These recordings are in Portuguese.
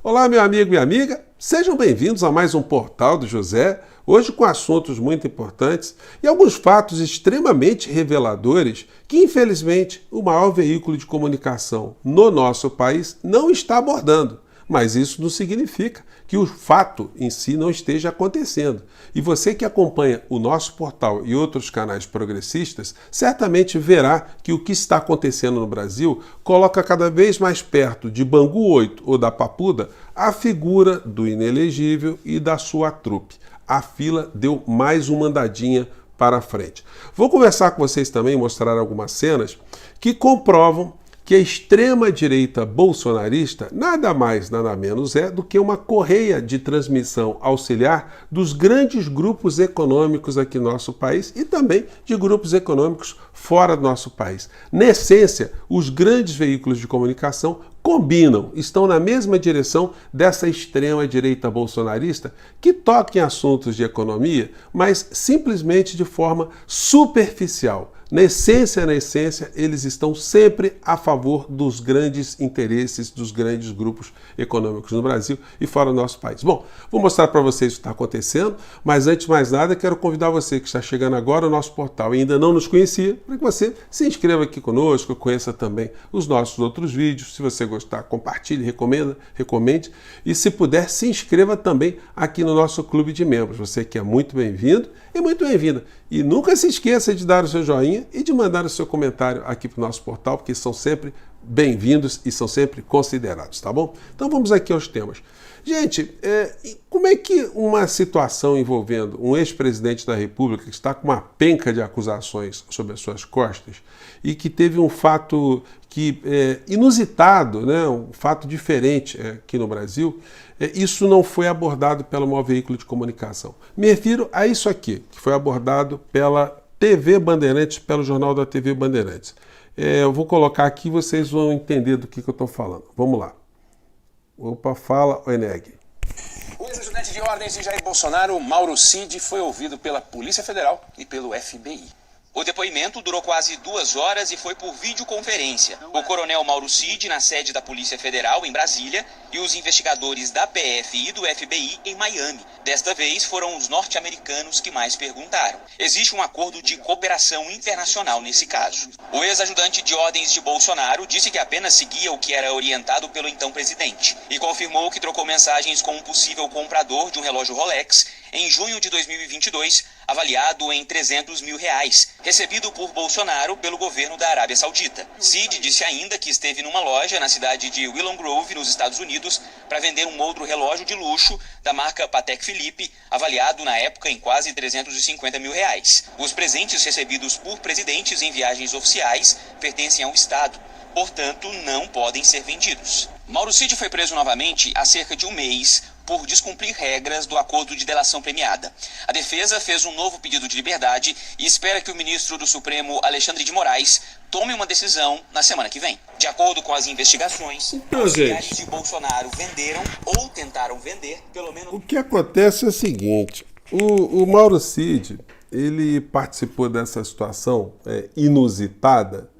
Olá, meu amigo e minha amiga, sejam bem-vindos a mais um Portal do José, hoje com assuntos muito importantes e alguns fatos extremamente reveladores que, infelizmente, o maior veículo de comunicação no nosso país não está abordando. Mas isso não significa que o fato em si não esteja acontecendo. E você que acompanha o nosso portal e outros canais progressistas, certamente verá que o que está acontecendo no Brasil coloca cada vez mais perto de Bangu 8 ou da Papuda a figura do inelegível e da sua trupe. A fila deu mais uma andadinha para frente. Vou conversar com vocês também e mostrar algumas cenas que comprovam que a extrema-direita bolsonarista nada mais, nada menos é do que uma correia de transmissão auxiliar dos grandes grupos econômicos aqui no nosso país e também de grupos econômicos fora do nosso país. Na essência, os grandes veículos de comunicação combinam, estão na mesma direção dessa extrema-direita bolsonarista que toca em assuntos de economia, mas simplesmente de forma superficial. Na essência, eles estão sempre a favor dos grandes interesses dos grandes grupos econômicos no Brasil e fora do nosso país. Bom, vou mostrar para vocês o que está acontecendo, mas antes de mais nada, quero convidar você que está chegando agora ao nosso portal e ainda não nos conhecia, para que você se inscreva aqui conosco, conheça também os nossos outros vídeos. Se você gostar, compartilhe, recomende e, se puder, se inscreva também aqui no nosso clube de membros. Você que é muito bem-vindo e muito bem-vinda. E nunca se esqueça de dar o seu joinha e de mandar o seu comentário aqui para o nosso portal, porque são sempre bem-vindos e são sempre considerados, tá bom? Então vamos aqui aos temas. Gente, como é que uma situação envolvendo um ex-presidente da República que está com uma penca de acusações sobre as suas costas e que teve um fato inusitado, né, um fato diferente aqui no Brasil, isso não foi abordado pelo maior veículo de comunicação? Me refiro a isso aqui, que foi abordado pela TV Bandeirantes, pelo jornal da TV Bandeirantes. Eu vou colocar aqui e vocês vão entender do que eu estou falando. Vamos lá. Opa, fala, Eneg. O ex-ajudante de ordens de Jair Bolsonaro, Mauro Cid, foi ouvido pela Polícia Federal e pelo FBI. O depoimento durou quase 2 horas e foi por videoconferência. O coronel Mauro Cid na sede da Polícia Federal, em Brasília, e os investigadores da PF e do FBI em Miami. Desta vez foram os norte-americanos que mais perguntaram. Existe um acordo de cooperação internacional nesse caso. O ex-ajudante de ordens de Bolsonaro disse que apenas seguia o que era orientado pelo então presidente e confirmou que trocou mensagens com um possível comprador de um relógio Rolex em junho de 2022, avaliado em R$300 mil, recebido por Bolsonaro pelo governo da Arábia Saudita. Cid disse ainda que esteve numa loja na cidade de Willow Grove, nos Estados Unidos, para vender um outro relógio de luxo da marca Patek Philippe, avaliado na época em quase R$350 mil. Os presentes recebidos por presidentes em viagens oficiais pertencem ao Estado, portanto não podem ser vendidos. Mauro Cid foi preso novamente há cerca de um mês por descumprir regras do acordo de delação premiada. A defesa fez um novo pedido de liberdade e espera que o ministro do Supremo, Alexandre de Moraes, tome uma decisão na semana que vem. De acordo com as investigações, auxiliares de Bolsonaro venderam ou tentaram vender pelo menos... O que acontece é o seguinte, o Mauro Cid, ele participou dessa situação inusitada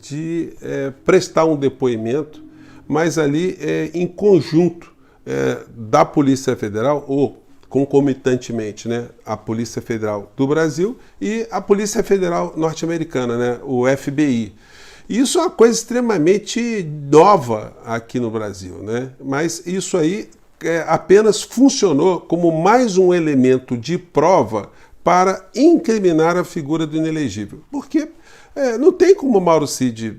de prestar um depoimento, mas ali em conjunto da Polícia Federal, ou concomitantemente, né, a Polícia Federal do Brasil e a Polícia Federal norte-americana, né, o FBI. Isso é uma coisa extremamente nova aqui no Brasil, né? Mas isso aí apenas funcionou como mais um elemento de prova para incriminar a figura do inelegível. Porque não tem como o Mauro Cid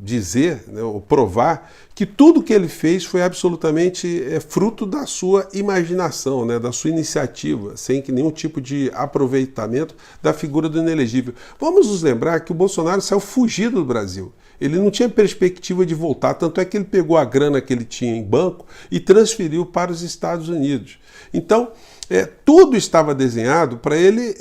dizer, né, ou provar que tudo que ele fez foi absolutamente fruto da sua imaginação, né, da sua iniciativa, sem que nenhum tipo de aproveitamento da figura do inelegível. Vamos nos lembrar que o Bolsonaro saiu fugido do Brasil. Ele não tinha perspectiva de voltar, tanto é que ele pegou a grana que ele tinha em banco e transferiu para os Estados Unidos. Então, tudo estava desenhado para ele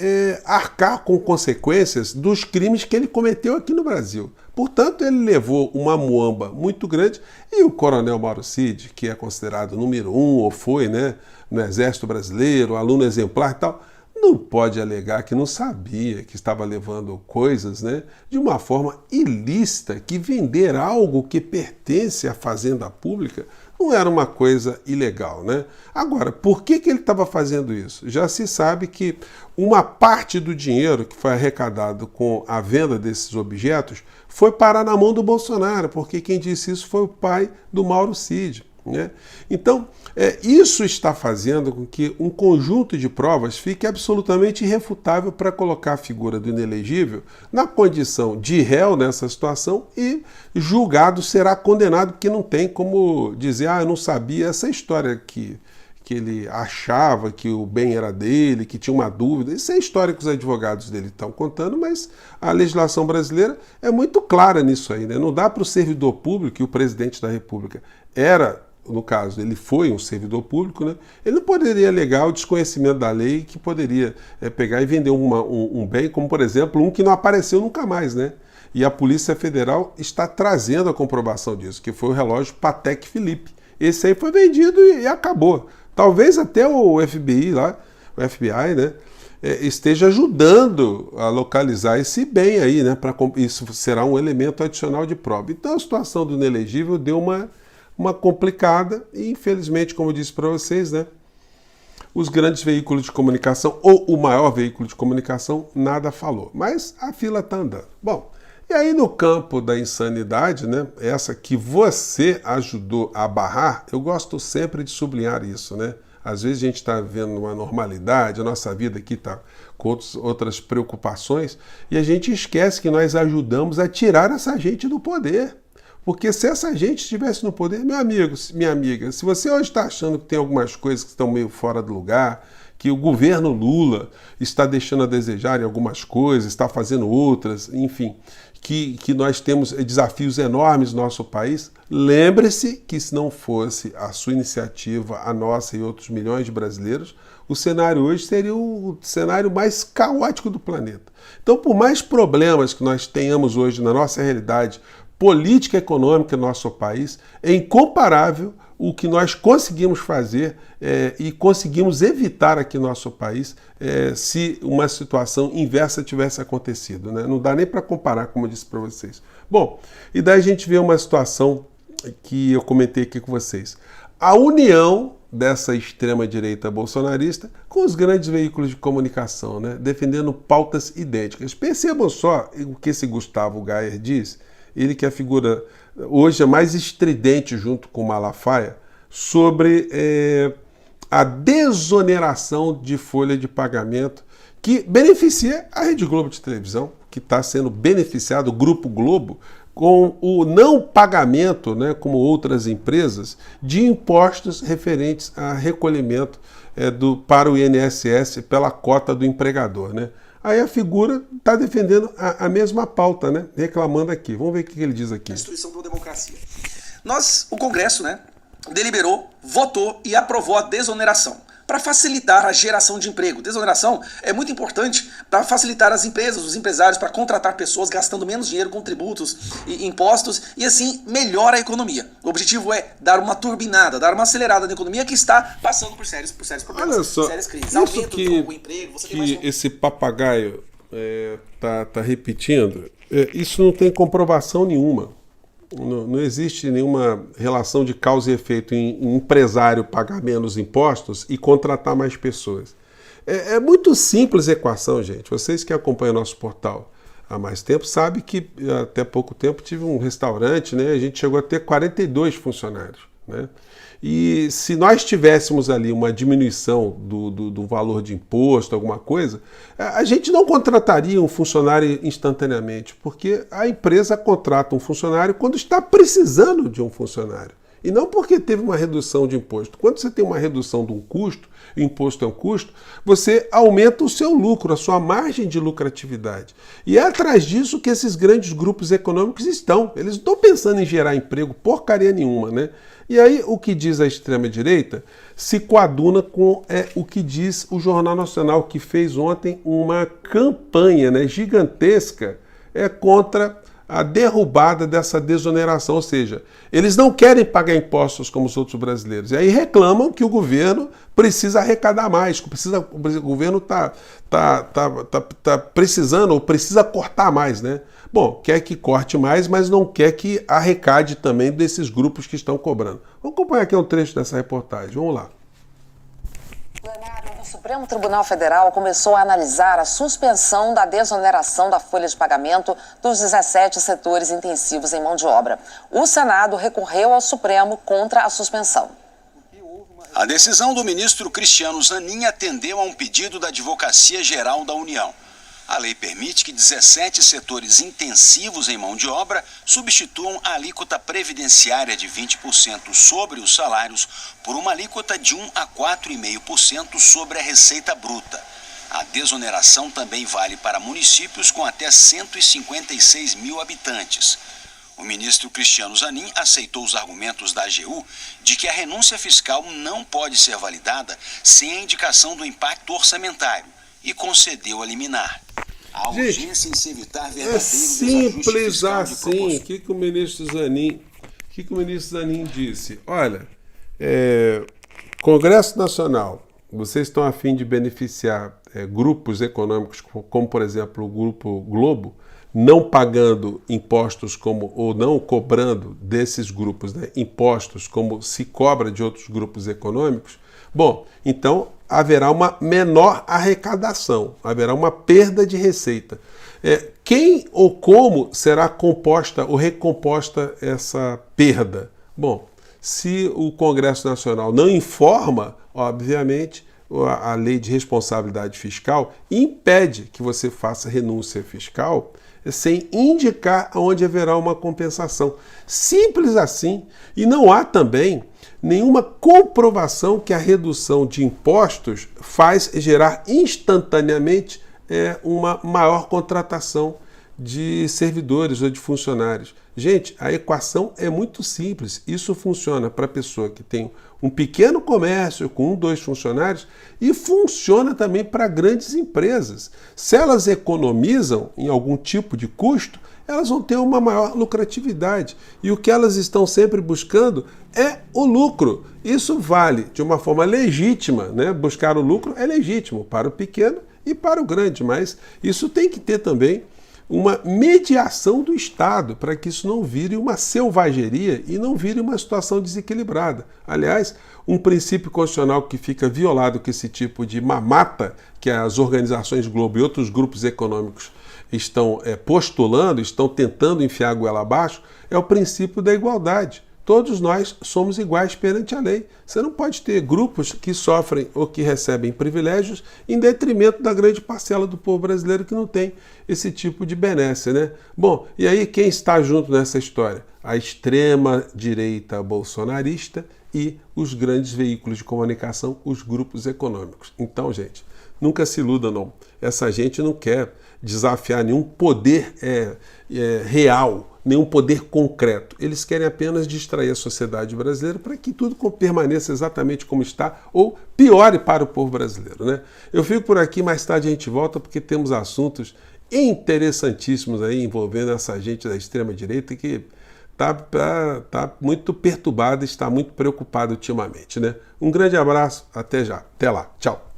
arcar com consequências dos crimes que ele cometeu aqui no Brasil. Portanto, ele levou uma muamba muito grande e o coronel Mauro Cid, que é considerado número 1, ou foi, né, no Exército Brasileiro, aluno exemplar e tal, não pode alegar que não sabia que estava levando coisas, né, de uma forma ilícita, que vender algo que pertence à fazenda pública não era uma coisa ilegal, né? Agora, por que ele estava fazendo isso? Já se sabe que uma parte do dinheiro que foi arrecadado com a venda desses objetos foi parar na mão do Bolsonaro, porque quem disse isso foi o pai do Mauro Cid, né? Então, isso está fazendo com que um conjunto de provas fique absolutamente irrefutável para colocar a figura do inelegível na condição de réu nessa situação e julgado será condenado, porque não tem como dizer, eu não sabia essa história que ele achava que o bem era dele, que tinha uma dúvida. Isso é a história que os advogados dele estão contando, mas a legislação brasileira é muito clara nisso aí, né? Não dá para o servidor público, e o presidente da República era, no caso, ele foi um servidor público, né? Ele não poderia alegar o desconhecimento da lei que poderia pegar e vender um bem, como, por exemplo, um que não apareceu nunca mais, né? E a Polícia Federal está trazendo a comprovação disso, que foi o relógio Patek Philippe. Esse aí foi vendido e acabou. Talvez até o FBI lá, o FBI, né, esteja ajudando a localizar esse bem aí, né? Isso será um elemento adicional de prova. Então a situação do inelegível deu uma complicada e, infelizmente, como eu disse para vocês, né, os grandes veículos de comunicação, ou o maior veículo de comunicação, nada falou. Mas a fila está andando. Bom, e aí no campo da insanidade, né, essa que você ajudou a barrar, eu gosto sempre de sublinhar isso, né? Às vezes a gente está vivendo uma normalidade, a nossa vida aqui está com outras preocupações, e a gente esquece que nós ajudamos a tirar essa gente do poder. Porque se essa gente estivesse no poder, meu amigo, minha amiga, se você hoje está achando que tem algumas coisas que estão meio fora do lugar, que o governo Lula está deixando a desejar em algumas coisas, está fazendo outras, enfim, que nós temos desafios enormes no nosso país, lembre-se que se não fosse a sua iniciativa, a nossa e outros milhões de brasileiros, o cenário hoje seria o cenário mais caótico do planeta. Então, por mais problemas que nós tenhamos hoje na nossa realidade política e econômica do nosso país, é incomparável o que nós conseguimos fazer e conseguimos evitar aqui no nosso país se uma situação inversa tivesse acontecido, né? Não dá nem para comparar, como eu disse para vocês. Bom, e daí a gente vê uma situação que eu comentei aqui com vocês. A união dessa extrema-direita bolsonarista com os grandes veículos de comunicação, né? Defendendo pautas idênticas. Percebam só o que esse Gustavo Gayer diz, ele que é a figura hoje é mais estridente junto com Malafaia, sobre a desoneração de folha de pagamento que beneficia a Rede Globo de televisão, que está sendo beneficiado, o Grupo Globo, com o não pagamento, né, como outras empresas, de impostos referentes a recolhimento para o INSS pela cota do empregador, né? Aí a figura está defendendo a mesma pauta, né? Reclamando aqui. Vamos ver o que ele diz aqui. Instituição para a democracia. O Congresso, né, deliberou, votou e aprovou a desoneração para facilitar a geração de emprego. Desoneração é muito importante para facilitar as empresas, os empresários, para contratar pessoas gastando menos dinheiro com tributos e impostos e assim melhora a economia. O objetivo é dar uma turbinada, dar uma acelerada na economia que está passando por sérios problemas, olha só, sérias crises. Isso Aumento que, do emprego, você que tem mais esse papagaio tá repetindo, isso não tem comprovação nenhuma. Não existe nenhuma relação de causa e efeito em empresário pagar menos impostos e contratar mais pessoas. É muito simples a equação, gente. Vocês que acompanham nosso portal há mais tempo sabem que até pouco tempo tive um restaurante, né? A gente chegou a ter 42 funcionários, né? E se nós tivéssemos ali uma diminuição do valor de imposto, alguma coisa, a gente não contrataria um funcionário instantaneamente, porque a empresa contrata um funcionário quando está precisando de um funcionário. E não porque teve uma redução de imposto. Quando você tem uma redução de um custo, imposto é um custo, você aumenta o seu lucro, a sua margem de lucratividade. E é atrás disso que esses grandes grupos econômicos estão. Eles não estão pensando em gerar emprego porcaria nenhuma, né? E aí o que diz a extrema-direita se coaduna com o que diz o Jornal Nacional, que fez ontem uma campanha, né, gigantesca contra a derrubada dessa desoneração, ou seja, eles não querem pagar impostos como os outros brasileiros. E aí reclamam que o governo precisa arrecadar mais, que o governo está precisando ou precisa cortar mais, né? Bom, quer que corte mais, mas não quer que arrecade também desses grupos que estão cobrando. Vamos acompanhar aqui um trecho dessa reportagem. Vamos lá. O Supremo Tribunal Federal começou a analisar a suspensão da desoneração da folha de pagamento dos 17 setores intensivos em mão de obra. O Senado recorreu ao Supremo contra a suspensão. A decisão do ministro Cristiano Zanin atendeu a um pedido da Advocacia Geral da União. A lei permite que 17 setores intensivos em mão de obra substituam a alíquota previdenciária de 20% sobre os salários por uma alíquota de 1 a 4,5% sobre a receita bruta. A desoneração também vale para municípios com até 156 mil habitantes. O ministro Cristiano Zanin aceitou os argumentos da AGU de que a renúncia fiscal não pode ser validada sem a indicação do impacto orçamentário e concedeu a liminar. A urgência em se evitar verdadeiro simples assim. O que o ministro Zanin disse? Olha, Congresso Nacional, vocês estão a fim de beneficiar grupos econômicos, como por exemplo o Grupo Globo, não pagando impostos ou não cobrando desses grupos, né, impostos como se cobra de outros grupos econômicos. Bom, então haverá uma menor arrecadação, haverá uma perda de receita. Quem ou como será composta ou recomposta essa perda? Bom, se o Congresso Nacional não informa, obviamente, a lei de responsabilidade fiscal impede que você faça renúncia fiscal sem indicar onde haverá uma compensação. Simples assim. E não há também nenhuma comprovação que a redução de impostos faz gerar instantaneamente uma maior contratação de servidores ou de funcionários. Gente, a equação é muito simples. Isso funciona para a pessoa que tem um pequeno comércio com 1, 2 funcionários e funciona também para grandes empresas. Se elas economizam em algum tipo de custo, elas vão ter uma maior lucratividade. E o que elas estão sempre buscando é o lucro. Isso vale de uma forma legítima, né? Buscar o lucro é legítimo para o pequeno e para o grande, mas isso tem que ter também uma mediação do Estado para que isso não vire uma selvageria e não vire uma situação desequilibrada. Aliás, um princípio constitucional que fica violado com esse tipo de mamata que as organizações Globo e outros grupos econômicos estão postulando, estão tentando enfiar a goela abaixo, é o princípio da igualdade. Todos nós somos iguais perante a lei. Você não pode ter grupos que sofrem ou que recebem privilégios em detrimento da grande parcela do povo brasileiro que não tem esse tipo de benesse, né? Bom, e aí quem está junto nessa história? A extrema-direita bolsonarista e os grandes veículos de comunicação, os grupos econômicos. Então, gente, nunca se iluda, não. Essa gente não quer desafiar nenhum poder real, nenhum poder concreto. Eles querem apenas distrair a sociedade brasileira para que tudo permaneça exatamente como está ou piore para o povo brasileiro, né? Eu fico por aqui, mais tarde a gente volta porque temos assuntos interessantíssimos aí envolvendo essa gente da extrema-direita que está muito perturbada, está muito preocupada ultimamente, né? Um grande abraço, até já, até lá, tchau.